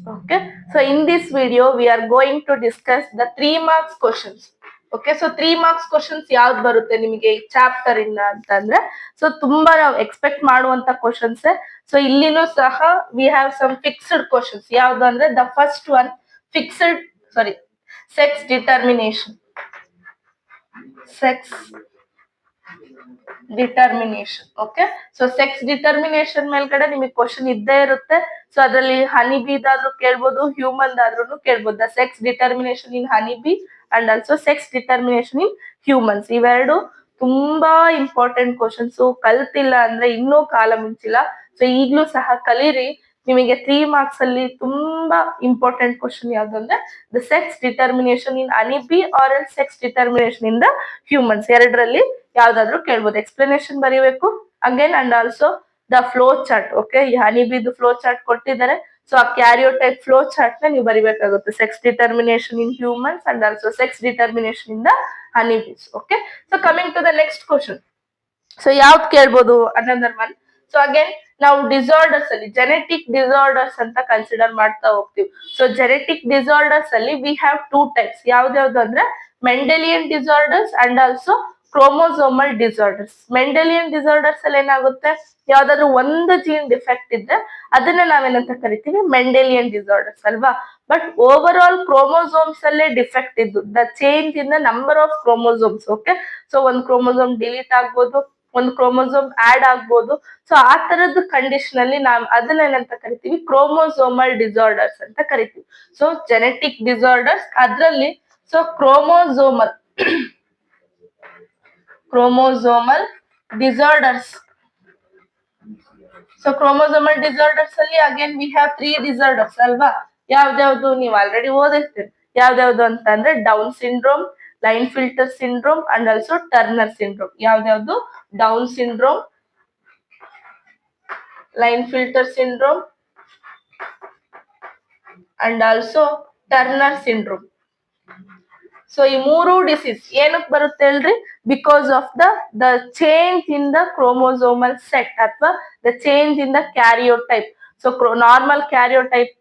Okay, so in this video we are going to discuss the 3 marks questions. Okay, so 3 marks questions ಯಾವ್ದು ಬರುತ್ತೆ ನಿಮಗೆ ಈ chapter ಇಂದ ಅಂತಂದ್ರೆ, ಸೊ ತುಂಬಾ ನಾವು ಎಕ್ಸ್ಪೆಕ್ಟ್ ಮಾಡುವಂತ ಕ್ವಶನ್ಸ್. ಸೊ ಇಲ್ಲಿನೂ ಸಹ we have some fixed questions. ಯಾವ್ದು ಅಂದ್ರೆ the first one sex determination. Okay, so sex determination ಮೇಲ್ಗಡೆ ನಿಮಗೆ ಕ್ವಶನ್ ಇದ್ದೇ ಇರುತ್ತೆ. ಸೊ ಅದರಲ್ಲಿ ಹನಿ ಬಿದಾದ್ರೂ ಕೇಳ್ಬೋದು, ಹ್ಯೂಮನ್ ಆದ್ರೂ ಕೇಳ್ಬೋದು. The sex determination in honey B and also sex determination in humans. ಇವೆರಡು ತುಂಬಾ ಇಂಪಾರ್ಟೆಂಟ್ ಕ್ವಶನ್ಸ್. ಕಲ್ತಿಲ್ಲ ಅಂದ್ರೆ ಇನ್ನೂ ಕಾಲ ಮಿಂಚಿಲ್ಲ. ಸೊ ಈಗ್ಲೂ ಸಹ ಕಲೀರಿ. ನಿಮಗೆ 3 ಮಾರ್ಕ್ಸ್ ಅಲ್ಲಿ ತುಂಬಾ ಇಂಪಾರ್ಟೆಂಟ್ ಕ್ವಶನ್ ಯಾವ್ದು ಅಂದ್ರೆ the sex determination in honey bee or L sex determination in the humans. ಎರಡರಲ್ಲಿ ಯಾವ್ದಾದ್ರು ಕೇಳ್ಬೋದು. ಎಕ್ಸ್ಪ್ಲನೇಷನ್ ಬರೀಬೇಕು again and also the flow chart. Okay, ಈ ಹನಿ ಬಿದು ಫ್ಲೋ ಚಾರ್ಟ್ ಕೊಟ್ಟಿದ್ದಾರೆ. ಸೊ ಆ ಕ್ಯಾರಿಯೋಟೈಪ್ ಫ್ಲೋ ಚಾರ್ಟ್ ನ ನೀವು ಬರಿಬೇಕಾಗುತ್ತೆ. Sex determination in humans and also sex determination in the honey bees. Okay, so coming to the next question. So ಯಾವ್ದು ಕೇಳ್ಬೋದು another one. So again ನಾವು disorders ಅಲ್ಲಿ genetic disorders ಅಂತ consider ಮಾಡ್ತಾ ಹೋಗ್ತೀವಿ. ಸೊ ಜೆನೆಟಿಕ್ ಡಿಸಾರ್ಡರ್ಸ್ ಅಲ್ಲಿ V have 2 types. ಯಾವ್ದಾವ್ದು ಅಂದ್ರೆ Mendelian disorders and also chromosomal disorders. Mendelian disorders ಅಲ್ಲಿ ಏನಾಗುತ್ತೆ, ಯಾವ್ದಾದ್ರು ಒಂದು ಜೀನ್ ಡಿಫೆಕ್ಟ್ ಇದ್ರೆ ಅದನ್ನ ನಾವೇನಂತ ಕರಿತೀವಿ ಮೆಂಡೆಲಿಯನ್ ಡಿಸಾರ್ಡರ್ಸ್ ಅಲ್ವಾ. ಬಟ್ ಓವರ್ ಆಲ್ ಕ್ರೋಮೋಸೋಮ್ಸ್ ಅಲ್ಲೇ ಡಿಫೆಕ್ಟ್ ಇದ್ದು the change in the number of chromosomes. Okay, so ಒಂದು ಕ್ರೋಮೋಸೋಮ್ ಡಿಲೀಟ್ ಆಗ್ಬೋದು, ಒಂದು ಕ್ರೋಮೋಸೋಮ್ ಆಡ್ ಆಗ್ಬೋದು. ಸೊ ಆ ತರದ ಕಂಡೀಷನ್ ಅಲ್ಲಿ ನಾವು ಅದನ್ನ ಏನಂತ ಕರಿತೀವಿ ಕ್ರೋಮೋಸೋಮಲ್ ಡಿಸಾರ್ಡರ್ಸ್ ಅಂತ ಕರಿತೀವಿ. ಸೊ ಜೆನೆಟಿಕ್ ಡಿಸಾರ್ಡರ್ಸ್ ಅದರಲ್ಲಿ so chromosomal disorders. So chromosomal disorders ಅಲ್ಲಿ ಅಗೇನ್ ವಿ ಹ್ಯಾವ್ 3 ಡಿಸಾರ್ಡರ್ಸ್ ಅಲ್ವಾ. ಯಾವ್ದ್ಯಾವ್ದು ನೀವು ಆಲ್ರೆಡಿ ಓದಿರ್ತೀರಿ. ಯಾವ್ದ್ಯಾವ್ದು ಅಂತ ಅಂದ್ರೆ Down syndrome, Klinefelter syndrome and also Turner syndrome. ಯಾವ್ದ್ಯಾವ್ದು Down syndrome, Klinefelter syndrome and also Turner syndrome. So ಈ 3 ಡಿಸೀಸ್ ಏನಕ್ಕೆ ಬರುತ್ತೆ ಹೇಳ್ರಿ, because of the change in the chromosomal set ಅಥವಾ the change in the karyotype. So normal ಕ್ಯಾರಿಯೋಟೈಪ್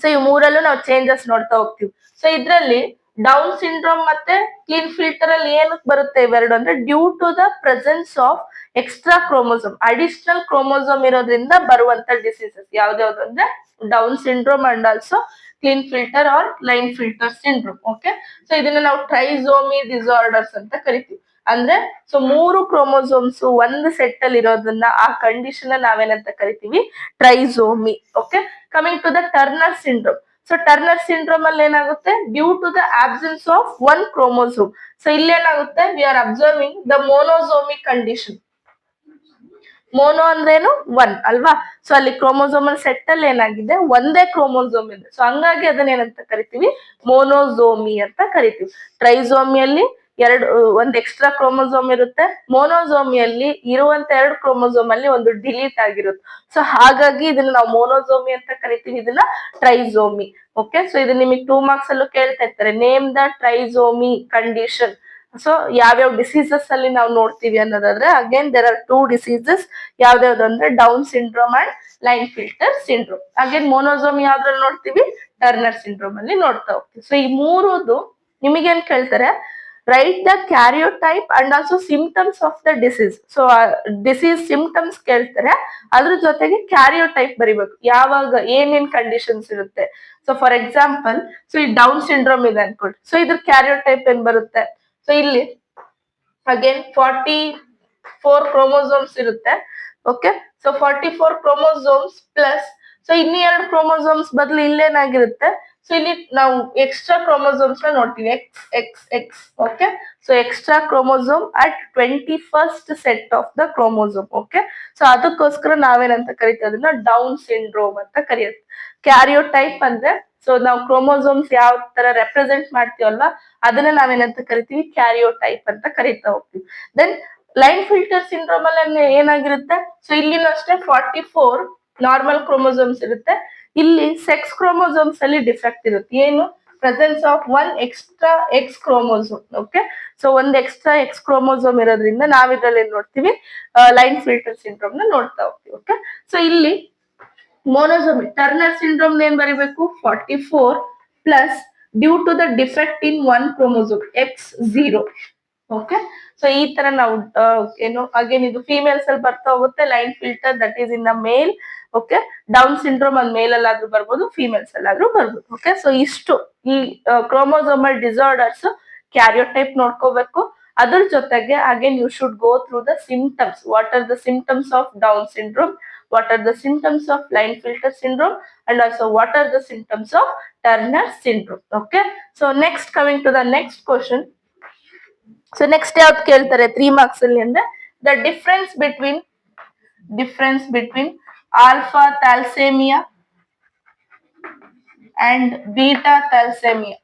so ಈ 3ರಲ್ಲೂ ನಾವು changes ನೋಡ್ತಾ ಹೋಗ್ತೀವಿ. ಸೊ ಇದ್ರಲ್ಲಿ ಡೌನ್ ಸಿಂಡ್ರೋಮ್ ಮತ್ತೆ ಕ್ಲೀನ್ ಫಿಲ್ಟರ್ ಅಲ್ಲಿ ಏನಕ್ಕೆ ಬರುತ್ತೆ ಇವೆರಡು ಅಂದ್ರೆ due to the presence of extra chromosome, additional chromosome ಇರೋದ್ರಿಂದ ಬರುವಂತ ಡಿಸೀಸಸ್. ಯಾವ್ದ್ಯಾವ್ದು ಅಂದ್ರೆ Down syndrome and also Klinefelter or Klinefelter syndrome. Okay, so ಇದನ್ನ ನಾವು ಟ್ರೈಸೋಮಿ ಡಿಸಾರ್ಡರ್ಸ್ ಅಂತ ಕರಿತೀವಿ. ಅಂದ್ರೆ ಸೊ 3 ಕ್ರೋಮೋಸೋಮ್ಸ್ ಒಂದು ಸೆಟ್ ಅಲ್ಲಿ ಇರೋದನ್ನ ಆ ಕಂಡೀಷನ್ ನಾವೇನಂತ ಕರಿತೀವಿ trisomy. Okay, coming to the Turner syndrome. So Turner syndrome ಅಲ್ಲಿ ಏನಾಗುತ್ತೆ due to the absence of 1 chromosome. So ಇಲ್ಲಿ ಏನಾಗುತ್ತೆ we are observing the monosomic condition. Mono ಅಂದ್ರೇನು 1 ಅಲ್ವಾ. ಸೊ ಅಲ್ಲಿ ಕ್ರೋಮೋಸೋಮಲ್ ಸೆಟ್ ಅಲ್ಲಿ ಏನಾಗಿದೆ ಒಂದೇ ಕ್ರೋಮೋಸೋಮ್ ಇದೆ. ಸೊ ಹಂಗಾಗಿ ಅದನ್ನ ಏನಂತ ಕರಿತೀವಿ ಮೋನೋಸೋಮಿ ಅಂತ ಕರಿತೀವಿ. ಟ್ರೈಸೋಮಿಯಲ್ಲಿ ಒಂದು ಎಕ್ಸ್ಟ್ರಾ ಕ್ರೋಮೋಸೋಮ್ ಇರುತ್ತೆ, ಮೋನೋಸೋಮಿಯಲ್ಲಿ ಇರುವಂತ 2 ಕ್ರೋಮೋಸೋಮ್ ಅಲ್ಲಿ ಒಂದು ಡಿಲೀಟ್ ಆಗಿರುತ್ತೆ. ಸೊ ಹಾಗಾಗಿ ಇದನ್ನ ನಾವು ಮೋನೋಸೋಮಿ ಅಂತ ಕರಿತೀವಿ, ಇದನ್ನ ಟ್ರೈಸೋಮಿ. ಓಕೆ, ಸೊ ಇದು ನಿಮಗೆ 2 ಮಾರ್ಕ್ಸ್ ಅಲ್ಲೂ ಕೇಳ್ತಾ ಇರ್ತಾರೆ, name the trisomy condition. So ಯಾವ್ಯಾವ ಡಿಸೀಸಸ್ ಅಲ್ಲಿ ನಾವು ನೋಡ್ತೀವಿ ಅನ್ನೋದಾದ್ರೆ ಅಗೇನ್ ದೇರ್ ಆರ್ 2 ಡಿಸೀಸಸ್. ಯಾವ್ದಾವ್ದು ಅಂದ್ರೆ Down syndrome and Klinefelter syndrome. Again monosome ಯಾವ್ದ್ರಲ್ಲಿ ನೋಡ್ತೀವಿ ಟರ್ನರ್ ಸಿಂಡ್ರೋಮ್ ಅಲ್ಲಿ ನೋಡ್ತಾ ಹೋಗ್ತೀವಿ. ಸೊ ಈ 3ದು ನಿಮಗೇನ್ ಕೇಳ್ತಾರೆ write the karyotype and also symptoms of the disease. So disease symptoms ಕೇಳ್ತಾರೆ, ಅದ್ರ ಜೊತೆಗೆ ಕ್ಯಾರಿಯೋಟೈಪ್ ಬರಿಬೇಕು, ಯಾವಾಗ ಏನೇನ್ ಕಂಡೀಷನ್ಸ್ ಇರುತ್ತೆ. ಸೊ ಫಾರ್ ಎಕ್ಸಾಂಪಲ್ ಸೊ ಈ ಡೌನ್ ಸಿಂಡ್ರೋಮ್ ಇದೆ ಅನ್ಕೊಳ್ಳಿ. ಸೊ ಇದ್ರ ಕ್ಯಾರಿಯೋಟೈಪ್ ಏನ್ ಬರುತ್ತೆ. ಸೊ ಇಲ್ಲಿ ಅಗೇನ್ 44 ಕ್ರೋಮೋಸೋಮ್ಸ್ ಇರುತ್ತೆ. Okay, so 44 chromosomes plus so ಇನ್ನಿ 2 ಕ್ರೋಮೋಸೋಮ್ಸ್ ಬದಲು ಇಲ್ಲೇನಾಗಿರುತ್ತೆ. ಸೊ ಇಲ್ಲಿ ನಾವು ಎಕ್ಸ್ಟ್ರಾ ಕ್ರೋಮೋಸೋಮ್ಸ್ ನ ನೋಡ್ತೀವಿ X X X. Okay, so extra chromosome at 21st set of the chromosome. Okay, so ಅದಕ್ಕೋಸ್ಕರ ನಾವೇನಂತ ಕರಿತೀವಿ ಅದನ್ನ ಡೌನ್ ಸಿಂಡ್ರೋಮ್ ಅಂತ ಕರೆಯುತ್ತೆ. ಕ್ಯಾರಿಯೋಟೈಪ್ ಅಂದ್ರೆ ಸೊ ನಾವು ಕ್ರೋಮೋಸೋಮ್ಸ್ ಯಾವ ತರ ರೆಪ್ರೆಸೆಂಟ್ ಮಾಡ್ತೀವಲ್ವಾ ಅದನ್ನ ನಾವೇನಂತ ಕರಿತೀವಿ ಕ್ಯಾರಿಯೋಟೈಪ್ ಅಂತ ಕರಿತಾ ಹೋಗ್ತೀವಿ. ದೆನ್ ಲೈನ್ ಫಿಲ್ಟರ್ ಸಿಂಡ್ರೋಮ್ ಅಲ್ಲಿ ಏನಾಗಿರುತ್ತೆ. ಸೊ ಇಲ್ಲಿನೂ ಅಷ್ಟೇ 44 ನಾರ್ಮಲ್ ಕ್ರೋಮೋಸೋಮ್ಸ್ ಇರುತ್ತೆ, ಇಲ್ಲಿ ಸೆಕ್ಸ್ ಕ್ರೋಮೋಸೋಮ್ಸ್ ಅಲ್ಲಿ ಡಿಫೆಕ್ಟ್ ಇರುತ್ತೆ. ಏನು? Presence of one extra X chromosome. Okay, so ಒಂದ್ ಎಕ್ಸ್ಟ್ರಾ ಎಕ್ಸ್ ಕ್ರೋಮೋಸೋಮ್ ಇರೋದ್ರಿಂದ ನಾವ್ ಇದ್ರಲ್ಲಿ ಏನ್ ನೋಡ್ತೀವಿ, ಲೈನ್ ಫಿಲ್ಟರ್ ಸಿಂಡ್ರೋಮ್ ನ ನೋಡ್ತಾ ಹೋಗ್ತೀವಿ. ಓಕೆ, ಸೊ ಇಲ್ಲಿ ಮೊನೋಸೋಮಿ ಟರ್ನರ್ ಸಿಂಡ್ರೋಮ್ ಏನ್ ಬರೀಬೇಕು, 44 plus due to the defect in one chromosome X0. Okay, so ಈ ತರ ನಾವು ಏನು ಅಗೇನ್ ಇದು ಫಿಮೇಲ್ಸ್ ಅಲ್ಲಿ ಬರ್ತಾ ಹೋಗುತ್ತೆ. Klinefelter that is in the male. Okay, Down syndrome ಅದು ಮೇಲ್ ಅಲ್ಲಾದ್ರೂ ಬರ್ಬೋದು, ಫಿಮೇಲ್ಸ್ ಅಲ್ಲಾದ್ರೂ ಬರ್ಬೋದು. ಓಕೆ, ಸೊ ಇಷ್ಟು ಈ ಕ್ರೋಮೋಸೋಮಲ್ ಡಿಸಾರ್ಡರ್ಸ್ ಕ್ಯಾರಿಯೋಟೈಪ್ ನೋಡ್ಕೋಬೇಕು. ಅದ್ರ ಜೊತೆಗೆ again you should go through the symptoms. What are the symptoms of Down syndrome, what are the symptoms of line filter syndrome, and also what are the symptoms of Turner syndrome. Okay, so next coming to the next question. So next ಯಾವ್ದು ಕೇಳ್ತಾರೆ 3 marks ಅಲ್ಲಿ ಅಂದ್ರೆ the difference between alpha thalassemia and beta thalassemia.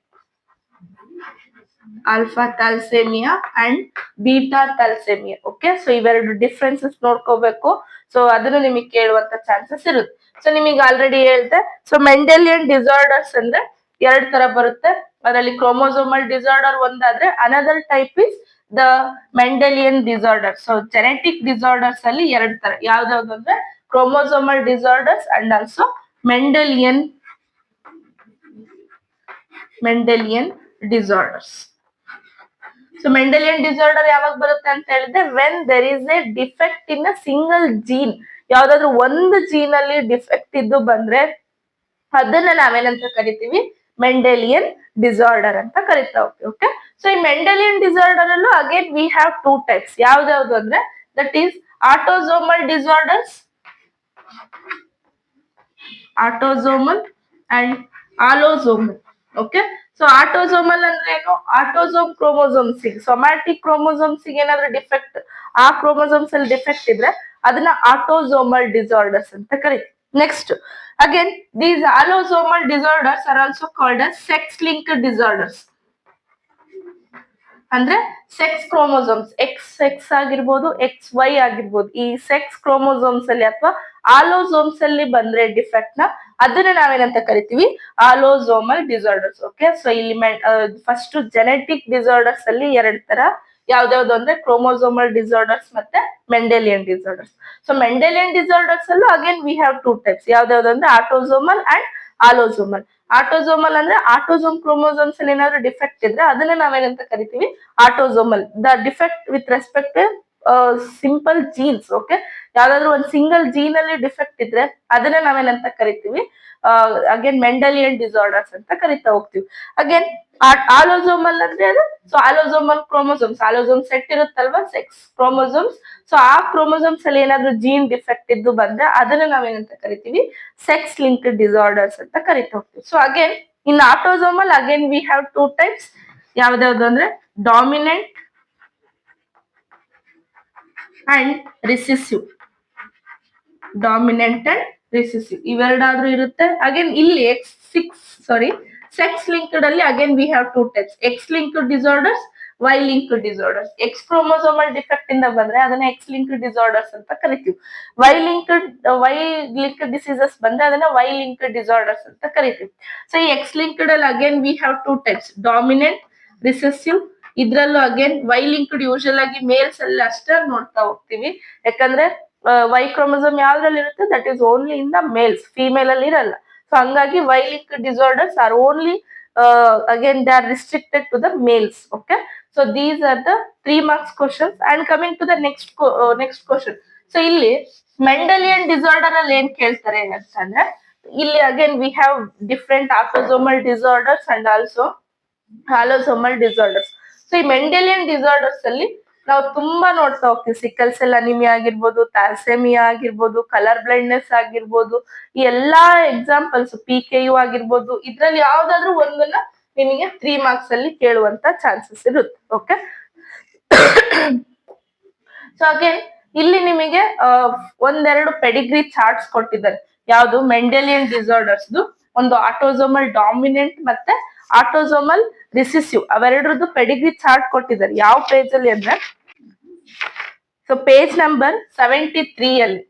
Alpha thalassaemia and beta thalassaemia. Okay, so ಇವೆರಡು differences ನೋಡ್ಕೋಬೇಕು. So ಅದನ್ನು ನಿಮಗೆ ಕೇಳುವಂತ chances ಇರುತ್ತೆ. ಸೊ ನಿಮಗೆ ಆಲ್ರೆಡಿ ಹೇಳ್ದೆ, ಸೊ ಮೆಂಡೆಲಿಯನ್ ಡಿಸಾರ್ಡರ್ಸ್ ಅಂದ್ರೆ 2 ತರ ಬರುತ್ತೆ. ಅದರಲ್ಲಿ ಕ್ರೋಮೋಸೋಮಲ್ ಡಿಸಾರ್ಡರ್ ಒಂದಾದ್ರೆ another type is the Mendelian disorder. So genetic disorders ಅಲ್ಲಿ 2 ತರ. ಯಾವ್ದಾವ್ದು ಅಂದ್ರೆ chromosomal disorders and also Mendelian disorders. So Mendelian disorder ಯಾವಾಗ ಬರುತ್ತೆ ಅಂತ ಹೇಳಿದ್ರೆ when there is a defect in a single gene. ಯಾವ್ದಾದ್ರು ಒಂದು ಜೀನ್ ಅಲ್ಲಿ ಡಿಫೆಕ್ಟ್ ಇದ್ದು ಬಂದ್ರೆ ಅದನ್ನ ನಾವೇನಂತ ಕರಿತೀವಿ, ಮೆಂಡೆಲಿಯನ್ ಡಿಸಾರ್ಡರ್ ಅಂತ ಕರಿತಾ ಹೋಗ್ತೀವಿ. ಓಕೆ, ಸೊ ಈ ಮೆಂಡೆಲಿಯನ್ ಡಿಸಾರ್ಡರ್ ಅಲ್ಲೂ ಅಗೇನ್ ವಿ ಹ್ಯಾವ್ 2 ಟೈಪ್ಸ್. ಯಾವ್ದಾವ್ದು ಅಂದ್ರೆ that is autosomal disorders, autosomal and allosomal. Okay, so autosomal ಅಂದ್ರೆ ಏನು, ಆಟೋಸೋಮ್ ಕ್ರೋಮೋಸೋಮ್ಸ್ ಸೊಮ್ಯಾಟಿಕ್ ಕ್ರೋಮೋಸೋಮ್ಸ್ ಏನಾದ್ರು ಡಿಫೆಕ್ಟ್, ಆ ಕ್ರೋಮೋಸೋಮ್ಸ್ ಅಲ್ಲಿ ಡಿಫೆಕ್ಟ್ ಇದ್ರೆ ಅದನ್ನ ಆಟೋಸೋಮಲ್ ಡಿಸಾರ್ಡರ್ಸ್ ಅಂತ ಕರೀತೀವಿ. Next again these allosomal disorders are also called as sex linked disorders. ಅಂದ್ರೆ ಸೆಕ್ಸ್ ಕ್ರೋಮೋಸೋಮ್ಸ್ ಎಕ್ಸ್ ಆಗಿರ್ಬೋದು, XY ಆಗಿರ್ಬೋದು, ಈ ಸೆಕ್ಸ್ ಕ್ರೋಮೋಸೋಮ್ಸ್ ಅಲ್ಲಿ ಅಥವಾ ಆಲೋಸೋಮ್ಸ್ ಅಲ್ಲಿ ಬಂದ್ರೆ ಡಿಫೆಕ್ಟ್ ನ ಅದನ್ನ ನಾವೇನಂತ ಕರಿತೀವಿ, ಆಲೋಸೋಮಲ್ ಡಿಸಾರ್ಡರ್ಸ್. ಓಕೆ, ಸೊ ಇಲ್ಲಿ ಫಸ್ಟ್ ಜೆನೆಟಿಕ್ ಡಿಸಾರ್ಡರ್ಸ್ ಅಲ್ಲಿ 2 ತರ. ಯಾವ್ದಾವ್ದು ಅಂದ್ರೆ ಕ್ರೋಮೋಸೋಮಲ್ ಡಿಸಾರ್ಡರ್ಸ್ ಮತ್ತೆ Mendelian disorders. So Mendelian disorders ಅಲ್ಲೂ ಅಗೇನ್ ವಿ ಹ್ಯಾವ್ 2 ಟೈಪ್ಸ್. ಯಾವ್ದಾವ್ದು ಅಂದ್ರೆ ಆಟೋಸೋಮಲ್ ಅಂಡ್ ಆಲೋಸೋಮಲ್. ಆಟೋಸೋಮಲ್ ಅಂದ್ರೆ ಆಟೋಸೋಮ್ ಕ್ರೋಮೋಸೋಮ್ಸ್ ಅಲ್ಲಿ ಏನಾದ್ರು ಡಿಫೆಕ್ಟ್ ಇದ್ರೆ ಅದನ್ನ ನಾವೇನಂತ ಕರಿತೀವಿ, autosomal. The defect with respect simple jeans. Okay, ಯಾವ್ದಾದ್ರು ಒಂದು ಸಿಂಗಲ್ ಜೀನ್ ಅಲ್ಲಿ ಡಿಫೆಕ್ಟ್ ಇದ್ರೆ ಅದನ್ನ ನಾವೇನಂತ ಕರಿತೀವಿ, ಅಗೇನ್ ಮೆಂಡೆಲಿಯನ್ ಡಿಸಾರ್ಡರ್ಸ್ ಅಂತ ಕರಿತಾ ಹೋಗ್ತೀವಿ. ಅಗೇನ್ ಆಲೋಸೋಮಲ್ ಅಂದ್ರೆ ಅದು, ಸೊ ಆಲೋಸೋಮಲ್ ಕ್ರೋಮೋಸೋಮ್ಸ್, ಆಲೋಸೋಮ್ ಸೆಟ್ ಇರುತ್ತಲ್ವಾ ಸೆಕ್ಸ್ ಕ್ರೋಮೋಸೋಮ್ಸ್, ಸೊ ಆ ಕ್ರೋಮೋಸೋಮ್ಸ್ ಅಲ್ಲಿ ಏನಾದ್ರು ಜೀನ್ ಡಿಫೆಕ್ಟ್ ಇದ್ದು ಬಂದ್ರೆ ಅದನ್ನ ನಾವೇನಂತ ಕರಿತೀವಿ, ಸೆಕ್ಸ್ ಲಿಂಕ್ಡ್ ಡಿಸಾರ್ಡರ್ಸ್ ಅಂತ ಕರಿತಾ ಹೋಗ್ತೀವಿ. So again in autosomal again we have 2 types. ಯಾವ್ದಾವ್ದು ಅಂದ್ರೆ dominant and recessive. Dominant and recessive ಇವೆರಡಾದ್ರೂ ಇರುತ್ತೆ. ಅಗೇನ್ ಇಲ್ಲಿ ಸೆಕ್ಸ್ ಲಿಂಕ್ಡ್ ಅಲ್ಲಿ again we have 2 types, X linked disorders, Y linked disorders. X chromosomal defect ಇಂದ ಬಂದ್ರೆ ಅದನ್ನ ಎಕ್ಸ್ ಲಿಂಕ್ಡ್ ಡಿಸಾರ್ಡರ್ಸ್ ಅಂತ ಕರಿತೀವಿ. ವೈ ಲಿಂಕ್ಡ್ ಡಿಸೀಸಸ್ ಬಂದ್ರೆ ಅದನ್ನ ವೈ ಲಿಂಕ್ಡ್ ಡಿಸಾರ್ಡರ್ಸ್ ಅಂತ ಕರಿತೀವಿ. ಸೊ ಈ ಎಕ್ಸ್ ಲಿಂಕ್ಡ್ ಅಲ್ಲಿ again we have 2 types, dominant, recessive. ಇದ್ರಲ್ಲೂ ಅಗೇನ್ ವೈ ಲಿಂಕ್ಡ್ ಯೂಶಲ್ ಆಗಿ ಮೇಲ್ಸ್ ಅಲ್ಲಿ ಅಷ್ಟೇ ನೋಡ್ತಾ ಹೋಗ್ತೀವಿ. ಯಾಕಂದ್ರೆ ವೈ ಕ್ರೋಮೋಸೋಮ್ ಯಾವ್ದ್ರಲ್ಲಿ ಇರುತ್ತೆ, that is only in the males, female ಅಲ್ಲಿ ಇರಲ್ಲ. ಸೊ ಹಂಗಾಗಿ Y linked disorders are only again they are restricted to the males. Okay, so these are the 3 marks questions. And coming to the next question. So ಇಲ್ಲಿ Mendelian disorder ಅಲ್ಲಿ ಏನ್ ಕೇಳ್ತಾರೆ ಅಂತಂದ್ರೆ ಇಲ್ಲಿ again we have different autosomal disorders and also allosomal disorders. So ಈ Mendelian disorders ಅಲ್ಲಿ ನಾವು ತುಂಬಾ ನೋಡ್ತಾ ಹೋಗ್ತೀವಿ. ಸಿಕಲ್ ಸೆಲ್ ಅನಿಮಿಯಾ ಆಗಿರ್ಬೋದು, ಥಾಲಸೆಮಿಯಾ ಆಗಿರ್ಬೋದು, ಕಲರ್ ಬ್ಲೈಂಡ್ನೆಸ್ ಆಗಿರ್ಬೋದು, ಈ ಎಲ್ಲಾ ಎಕ್ಸಾಂಪಲ್ಸ್, PKU ಆಗಿರ್ಬೋದು, ಇದ್ರಲ್ಲಿ ಯಾವ್ದಾದ್ರು ಒಂದನ್ನ ನಿಮಗೆ 3 marks ಅಲ್ಲಿ ಕೇಳುವಂತ ಚಾನ್ಸಸ್ ಇರುತ್ತೆ. ಓಕೆ, ಸೊ ಅಗೇನ್ ಇಲ್ಲಿ ನಿಮಗೆ 1-2 ಪೆಡಿಗ್ರಿ ಚಾರ್ಟ್ಸ್ ಕೊಟ್ಟಿದ್ದಾರೆ. ಯಾವ್ದು ಮೆಂಡೆಲಿಯನ್ ಡಿಸಾರ್ಡರ್ಸ್ ಒಂದು ಆಟೋಸೋಮಲ್ ಡಾಮಿನೆಂಟ್ ಮತ್ತೆ ಆಟೋಸೋಮಲ್ ರಿಸೆಸಿವ್ ಅವೆರಡರದ್ದು ಪೆಡಿಗ್ರಿ ಚಾರ್ಟ್ ಕೊಟ್ಟಿದ್ದಾರೆ. ಯಾವ ಪೇಜ್ ಅಲ್ಲಿ ಅಂದ್ರೆ ಸೊ ಪೇಜ್ ನಂಬರ್ 73 ಅಲ್ಲಿ.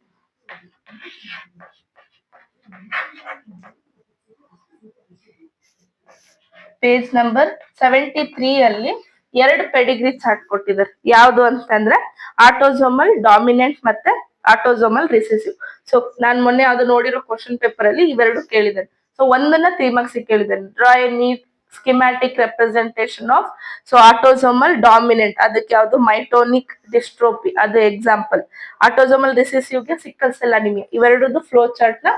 ಪೇಜ್ ನಂಬರ್ 73 ಅಲ್ಲಿ ಎರಡು ಪೆಡಿಗ್ರಿ ಚಾರ್ಟ್ ಕೊಟ್ಟಿದ್ದಾರೆ. ಯಾವ್ದು ಅಂತಂದ್ರೆ ಆಟೋಸೋಮಲ್ ಡಾಮಿನೆಂಟ್ ಮತ್ತೆ ಆಟೋಸೋಮಲ್ ರಿಸೆಸಿವ್. ಸೊ ನಾನ್ ಮೊನ್ನೆ ಯಾವ್ದು ನೋಡಿರೋ ಕ್ವಶನ್ ಪೇಪರ್ ಅಲ್ಲಿ ಇವೆರಡು ಕೇಳಿದ್ದಾರೆ. ಸೊ ಒಂದನ್ನ 3 ಮಾರ್ಕ್ಸ್ ಕೇಳಿದ್ದಾರೆ. Draw a neat schematic representation of so autosomal dominant ಅದಕ್ಕೆ ಯಾವ್ದು ಮೈಟೋನಿಕ್ ಡಿಸ್ಟ್ರೋಪಿ ಅದು ಎಕ್ಸಾಂಪಲ್. ಆಟೋಸೋಮಲ್ ರಿಸೆಸಿವ್ಗೆ ಸಿಕ್ಕಲ್ ಸೆಲ್ ಅನಿಮಿಯಾ. ಇವೆರಡದು ಫ್ಲೋ ಚಾರ್ಟ್ ನ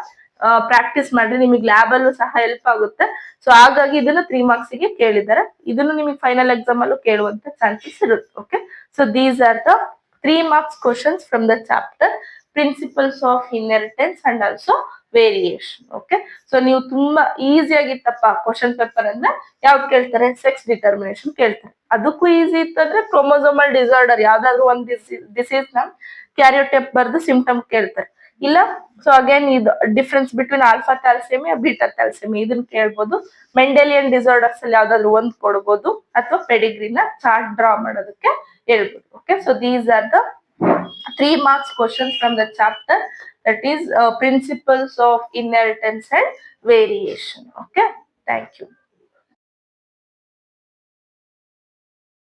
ಪ್ರಾಕ್ಟೀಸ್ ಮಾಡ್ರಿ, ನಿಮಗೆ ಲ್ಯಾಬ್ ಅಲ್ಲೂ ಸಹ ಹೆಲ್ಪ್ ಆಗುತ್ತೆ. ಸೊ ಹಾಗಾಗಿ ಇದನ್ನ 3 ಮಾರ್ಕ್ಸ್ ಗೆ ಕೇಳಿದ್ದಾರೆ. ಇದನ್ನು ನಿಮಗೆ ಫೈನಲ್ ಎಕ್ಸಾಮ್ ಅಲ್ಲೂ ಕೇಳುವಂತ ಚಾನ್ಸಸ್ ಇರುತ್ತೆ. Okay, so these are the 3 marks questions from the chapter principles of inheritance and also variation. Okay, so ನೀವು ತುಂಬಾ ಈಸಿ ಆಗಿತ್ತಪ್ಪ ಕ್ವಶನ್ ಪೇಪರ್ ಅಂದ್ರೆ ಯಾವ್ದು ಕೇಳ್ತಾರೆ, ಸೆಕ್ಸ್ ಡಿಟರ್ಮಿನೇಷನ್ ಕೇಳ್ತಾರೆ. ಅದಕ್ಕೂ ಈಸಿ ಇತ್ತಂದ್ರೆ ಕ್ರೋಮೋಸೋಮಲ್ ಡಿಸಾರ್ಡರ್ ಯಾವ್ದಾದ್ರು ಒಂದ್ ಡಿಸೀಸ್ ನ ಕ್ಯಾರಿಯೋಟೈಪ್ ಬರ್ದು ಸಿಂಪ್ಟಮ್ ಕೇಳ್ತಾರೆ. ಇಲ್ಲ ಸೊ ಅಗೇನ್ ಇದು ಡಿಫ್ರೆನ್ಸ್ ಬಿಟ್ವೀನ್ ಆಲ್ಫಾ ಥ್ಯಾಲಸೆಮಿಯಾ ಬೀಟಾ ಥ್ಯಾಲಸೆಮಿಯಾ ಇದನ್ನ ಕೇಳ್ಬೋದು. ಮೆಂಡೆಲಿಯನ್ ಡಿಸಾರ್ಡರ್ಸ್ ಅಲ್ಲಿ ಯಾವ್ದಾದ್ರು ಒಂದ್ ಕೊಡ್ಬೋದು, ಅಥವಾ ಪೆಡಿಗ್ರಿನ ಚಾರ್ಟ್ ಡ್ರಾ ಮಾಡೋದಕ್ಕೆ ಹೇಳ್ಬೋದು. Okay, so these are the 3 marks questions from the chapter that is principles of inheritance and variation. Okay, thank you.